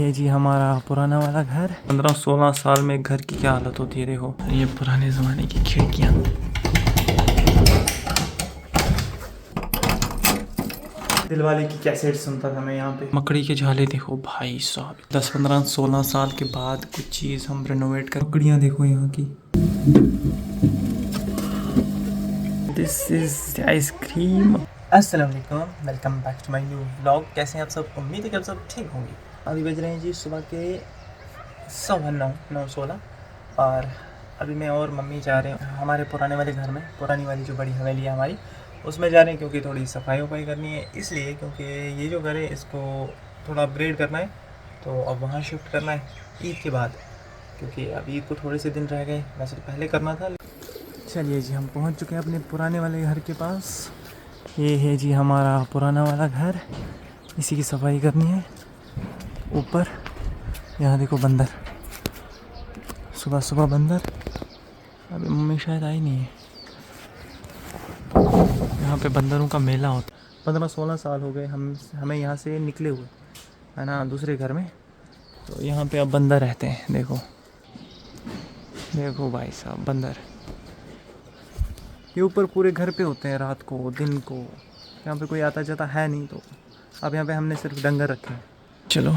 ये जी हमारा पुराना वाला घर। 15-16 साल में घर की क्या हालत होती है देखो। ये पुराने ज़माने की खिड़कियाँ। दिलवाले की कैसेट सुनता था मैं यहाँ पे। मकड़ी के झाले देखो भाई साहब, 10-15-16 साल के बाद कुछ चीज़ हम रेनोवेट कर। मकड़ियाँ देखो यहाँ की। This is ice cream. अस्सलाम वालेकुम, welcome back to my new vlog. कैसे हैं आप सब? उम्मीद है कि आप सब ठीक होंगे। अभी बज रहे हैं जी सुबह के 9:16 और अभी मैं और मम्मी जा रहे हैं हमारे पुराने वाले घर में। पुरानी वाली जो बड़ी हवेली है हमारी, उसमें जा रहे हैं क्योंकि थोड़ी सफाई वफाई करनी है। इसलिए क्योंकि ये जो घर है इसको थोड़ा अपग्रेड करना है, तो अब वहाँ शिफ्ट करना है ईद के बाद, क्योंकि अभी ईद को थोड़े से दिन रह गए। वैसे तो पहले करना था। चलिए जी, हम पहुँच चुके हैं अपने पुराने वाले घर के पास। ये है जी हमारा पुराना वाला घर, इसी की सफाई करनी है। ऊपर यहाँ देखो बंदर, सुबह सुबह बंदर। अभी मम्मी शायद आई नहीं है। यहाँ पे बंदरों का मेला होता है। 15-16 साल हो गए हमें यहाँ से निकले हुए, है ना, दूसरे घर में। तो यहाँ पे अब बंदर रहते हैं। देखो देखो भाई साहब, बंदर ये ऊपर पूरे घर पे होते हैं, रात को दिन को। यहाँ पे कोई आता जाता है नहीं, तो अब यहाँ पे हमने सिर्फ डंगर रखे हैं। चलो। ओह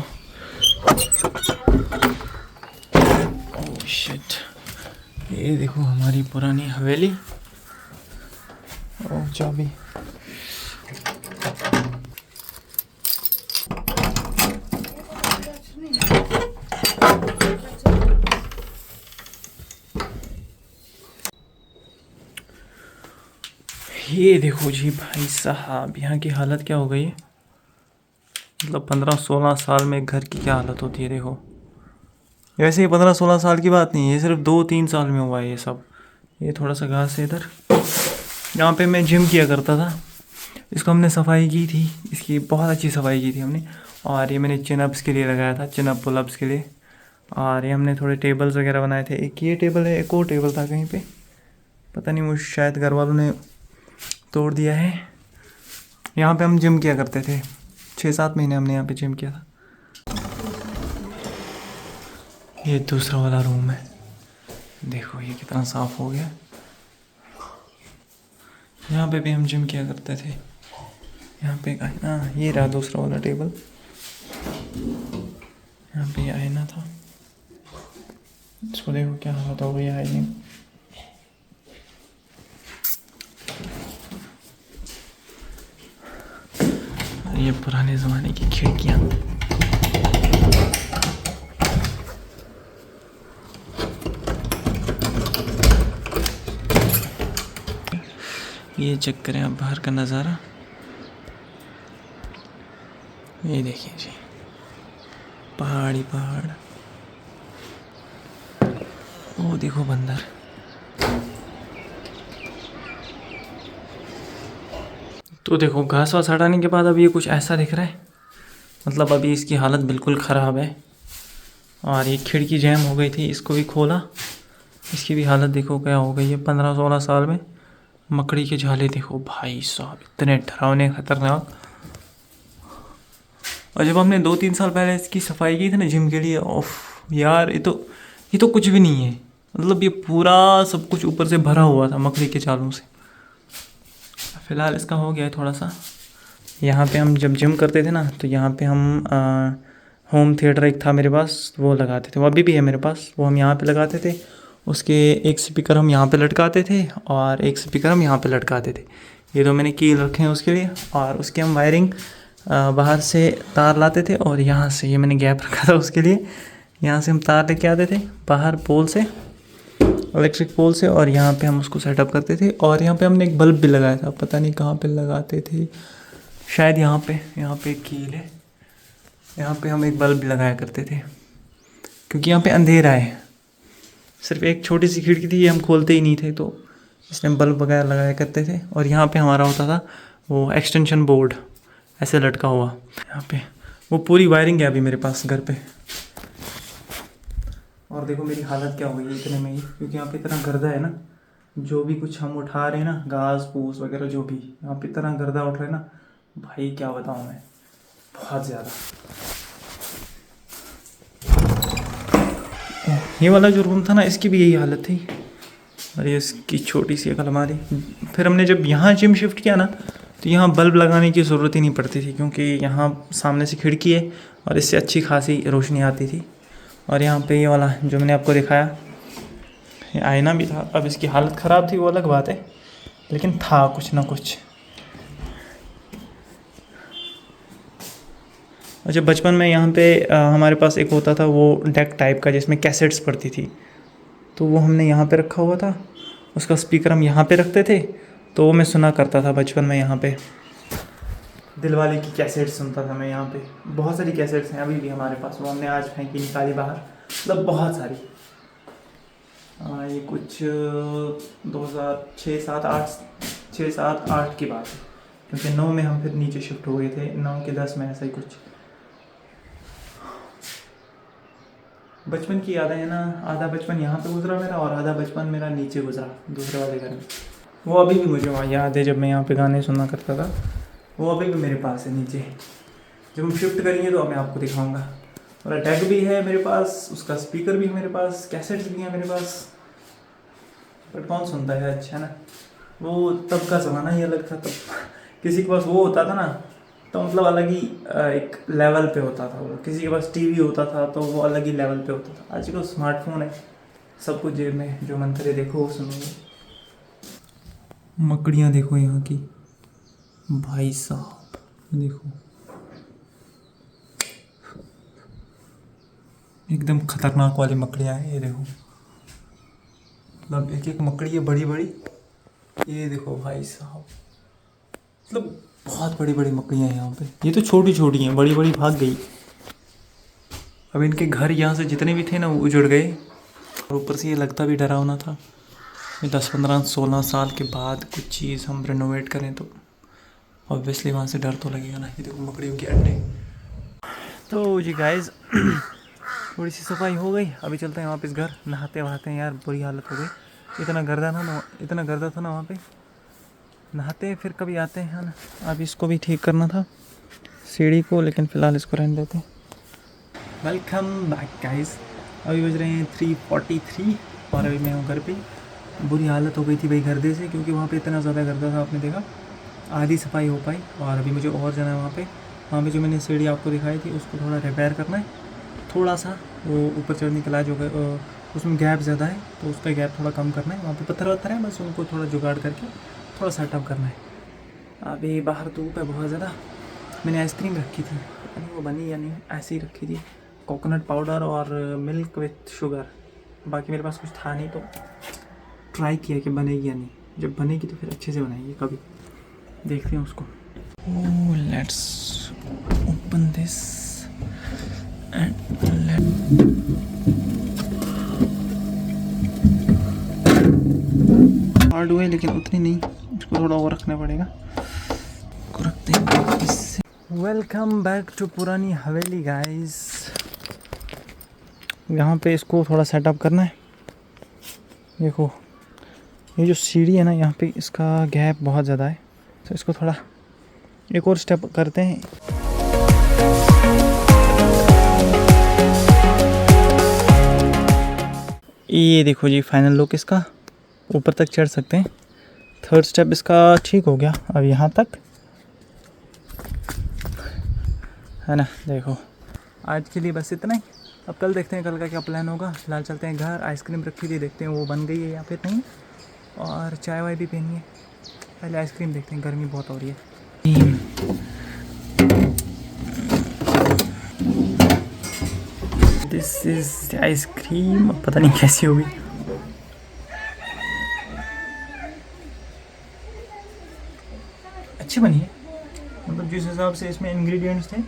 शिट, ये देखो हमारी पुरानी हवेली। ओह चाबी। ये देखो जी भाई साहब, यहाँ की हालत क्या हो गई है। मतलब 15-16 साल में घर की क्या हालत होती है देखो। वैसे ये 15-16 साल की बात नहीं है, ये सिर्फ 2-3 साल में हुआ है ये सब। ये थोड़ा सा घास है इधर। यहाँ पे मैं जिम किया करता था। इसको हमने सफाई की थी, इसकी बहुत अच्छी सफाई की थी हमने। और ये मैंने चिनअप्स के लिए लगाया था, चिनअप पुलअप्स के लिए। और ये हमने थोड़े टेबल्स वगैरह बनाए थे। एक ये टेबल है, एक और टेबल था कहीं पे, पता नहीं, वो शायद घर वालों ने तोड़ दिया है। यहाँ पे हम जिम किया करते थे। 6-7 महीने हमने यहाँ पे जिम किया था। ये दूसरा वाला रूम है, देखो ये कितना साफ़ हो गया। यहाँ पे भी हम जिम किया करते थे। यहाँ पे एक आईना, ये रहा दूसरा वाला टेबल। यहाँ पे ये आईना था, इसको देखो क्या हालत हो गई आईने। ये पुराने ज़माने की खिड़कियाँ। ये चेक करें आप बाहर का नज़ारा। ये देखिए जी, पहाड़ ही पहाड़। वो देखो बंदर। तो देखो घास वास हटाने के बाद अब ये कुछ ऐसा दिख रहा है। मतलब अभी इसकी हालत बिल्कुल ख़राब है। और ये खिड़की जैम हो गई थी, इसको भी खोला, इसकी भी हालत देखो क्या हो गई है 15-16 साल में। मकड़ी के झाले देखो भाई साहब, इतने डरावने खतरनाक। और जब हमने 2-3 साल पहले इसकी सफाई की थी ना जिम के लिए, ओफ यार, ये तो कुछ भी नहीं है। मतलब ये पूरा सब कुछ ऊपर से भरा हुआ था मकड़ी के झालों से। फ़िलहाल इसका हो गया है थोड़ा सा। यहाँ पे हम जब जिम करते थे ना, तो यहाँ पे हम होम थिएटर एक था मेरे पास, वो लगाते थे। वो अभी भी है मेरे पास, वो हम यहाँ पे लगाते थे। उसके एक स्पीकर हम यहाँ पे लटकाते थे और एक स्पीकर हम यहाँ पे लटकाते थे। ये तो मैंने कील रखे हैं उसके लिए। और उसके हम वायरिंग बाहर से तार लाते थे, और यहाँ से ये मैंने गैप रखा था उसके लिए। यहाँ से हम तार लेके आते थे बाहर पोल से, इलेक्ट्रिक पोल से, और यहाँ पे हम उसको सेटअप करते थे। और यहाँ पे हमने एक बल्ब भी लगाया था, पता नहीं कहाँ पे लगाते थे, शायद यहाँ पे एक कील है, यहाँ पे हम एक बल्ब भी लगाया करते थे, क्योंकि यहाँ पे अंधेरा है। सिर्फ एक छोटी सी खिड़की थी, ये हम खोलते ही नहीं थे, तो इसमें बल्ब वगैरह लगाया करते थे। और यहाँ पे हमारा होता था वो एक्सटेंशन बोर्ड, ऐसे लटका हुआ। यहाँ पे वो पूरी वायरिंग है अभी मेरे पास घर पे। और देखो मेरी हालत क्या हो गई है इतने में ही, क्योंकि यहाँ पे इतना गर्दा है ना, जो भी कुछ हम उठा रहे हैं ना, घास फूस वगैरह जो भी, यहाँ पे इतना गर्दा उठ रहा है ना भाई, क्या बताऊँ मैं, बहुत ज़्यादा। ये वाला जो रूम था ना, इसकी भी यही हालत थी। और ये इसकी छोटी सी एक अलमारी। फिर हमने जब यहाँ जिम शिफ्ट किया ना, तो यहाँ बल्ब लगाने की ज़रूरत ही नहीं पड़ती थी, क्योंकि यहाँ सामने से खिड़की है और इससे अच्छी खासी रोशनी आती थी। और यहाँ पे ये वाला जो मैंने आपको दिखाया, ये आईना भी था। अब इसकी हालत ख़राब थी वो अलग बात है, लेकिन था कुछ ना कुछ। अच्छा, बचपन में यहाँ पे हमारे पास एक होता था वो डेक टाइप का, जिसमें कैसेट्स पड़ती थी, तो वो हमने यहाँ पे रखा हुआ था। उसका स्पीकर हम यहाँ पे रखते थे, तो वो मैं सुना करता था बचपन में। यहाँ पे दिलवाले की कैसेट्स सुनता था मैं यहाँ पे। बहुत सारी कैसेट्स हैं अभी भी हमारे पास, वो हमने आज फेंकी निकाली बाहर, मतलब बहुत सारी। ये कुछ 2006, 7, 8 की बात है, क्योंकि 9 में हम फिर नीचे शिफ्ट हो गए थे, 9 के 10 में, ऐसा ही कुछ। बचपन की यादें हैं ना, आधा बचपन यहाँ पे गुजरा मेरा और आधा बचपन मेरा नीचे गुजरा दूसरे वाले घर में। वो अभी भी मुझे वहाँ याद है, जब मैं यहाँ पे गाने सुना करता था। वो अभी भी मेरे पास है नीचे। जब हम शिफ्ट करेंगे तो मैं आपको दिखाऊंगा। और डेक भी है मेरे पास, उसका स्पीकर भी है मेरे पास, कैसेट्स भी हैं मेरे पास। बट कौन सुनता है, अच्छा ना। वो तब का ज़माना ही अलग था। तब किसी के पास वो होता था ना, तो मतलब अलग ही एक लेवल पे होता था वो। किसी के पास टीवी होता था तो वो अलग ही लेवल पे होता था। आज तो स्मार्टफोन है, सब कुछ जेब में, जो मन करे देखो वो सुनोगे। मकड़ियाँ देखो यहाँ की, भाई साहब देखो, एकदम खतरनाक वाली मकड़ियाँ हैं ये देखो। मतलब एक एक मकड़ी है बड़ी बड़ी, ये देखो भाई साहब, मतलब बहुत बड़ी बड़ी मकड़ियाँ हैं यहाँ पे। ये तो छोटी छोटी हैं, बड़ी बड़ी भाग गई। अब इनके घर यहाँ से जितने भी थे ना, वो उजड़ गए। और ऊपर से ये लगता भी डरावना था। 10, 15, 16 साल के बाद कुछ चीज़ हम रेनोवेट करें तो ऑब्वियसली वहाँ से डर तो लगेगा ना। ये देखो मकड़ियों के अंडे। तो जी गाइस, थोड़ी सी सफाई हो गई, अभी चलते हैं वापस घर। नहाते वहाते हैं यार, बुरी हालत हो गई। इतना गर्दा था ना वहाँ पे। नहाते हैं फिर कभी आते हैं ना। अब इसको भी ठीक करना था, सीढ़ी को, लेकिन फ़िलहाल इसको रहने देते हैं। Welcome back guys. अभी बज रहे हैं 3:43 और अभी मैं हूँ घर पे। बुरी हालत हो गई थी भाई गर्दे से, क्योंकि वहाँ पे इतना ज़्यादा गर्दा था, आपने देखा। आधी सफाई हो पाई और अभी मुझे और जाना है वहाँ पे जो मैंने सीढ़ी आपको दिखाई थी उसको थोड़ा रिपेयर करना है। थोड़ा सा वो ऊपर चढ़ने के लिए जो उसमें गैप ज़्यादा है, तो उसका गैप थोड़ा कम करना है। वहाँ पे पत्थर वत्थर है, बस उनको थोड़ा जुगाड़ करके थोड़ा सेटअप करना है। अभी बाहर धूप है बहुत ज़्यादा। मैंने आइसक्रीम रखी थी, वो बनी या नहीं, ऐसे ही रखी थी। कोकोनट पाउडर और मिल्क विथ शुगर। बाकी मेरे पास कुछ था नहीं, तो ट्राई किया कि बनेगी या नहीं। जब बनेगी तो फिर अच्छे से बनाएंगे, कभी देखते हैं उसको। Oh, let's open this and hard हुए, लेकिन उतनी नहीं, इसको थोड़ा और रखना पड़ेगा। रखते हैं इससे। वेलकम बैक टू पुरानी हवेली गाइस। यहाँ पे इसको थोड़ा सेटअप करना है। देखो ये जो सीढ़ी है ना, यहाँ पे इसका गैप बहुत ज़्यादा है, तो इसको थोड़ा एक और स्टेप करते हैं। ये देखो जी, फाइनल लुक इसका। ऊपर तक चढ़ सकते हैं। थर्ड स्टेप इसका ठीक हो गया अब यहाँ तक, है ना। देखो आज के लिए बस इतना ही। अब कल देखते हैं कल का क्या प्लान होगा। फिलहाल चलते हैं घर। आइसक्रीम रखी थी, देखते हैं वो बन गई है या फिर नहीं, और चाय वाय भी पीनी है। पहले आइसक्रीम देखते हैं, गर्मी बहुत हो रही है। दिस इज आइसक्रीम, पता नहीं कैसी होगी। अच्छी बनी है, मतलब जिस हिसाब से इसमें इंग्रेडिएंट्स थे,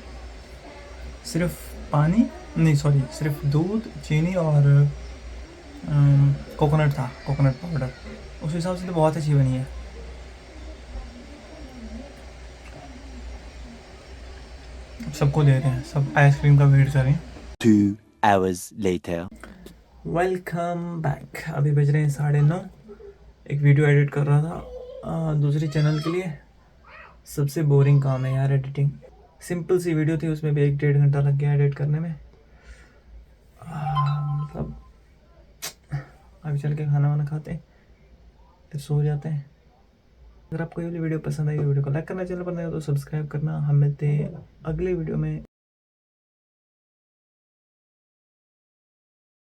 सिर्फ पानी नहीं, सॉरी, सिर्फ दूध, चीनी और कोकोनट था, कोकोनट पाउडर। उस हिसाब से तो बहुत अच्छी बनी है। सबको दे रहे हैं, सब आइसक्रीम का वेट कर रहे हैं। 2 hours later. Welcome back. अभी बज रहे हैं 9:30। एक वीडियो एडिट कर रहा था दूसरी चैनल के लिए। सबसे बोरिंग काम है यार एडिटिंग। सिंपल सी वीडियो थी, उसमें भी 1-1.5 घंटा लग गया एडिट करने में। मतलब अभी चल के खाना वाना खाते हैं, फिर सो जाते हैं। अगर आपको ये वाली वीडियो पसंद आई तो वीडियो को लाइक करना, चैनल पर नए हो तो सब्सक्राइब करना। हम मिलते हैं अगले वीडियो में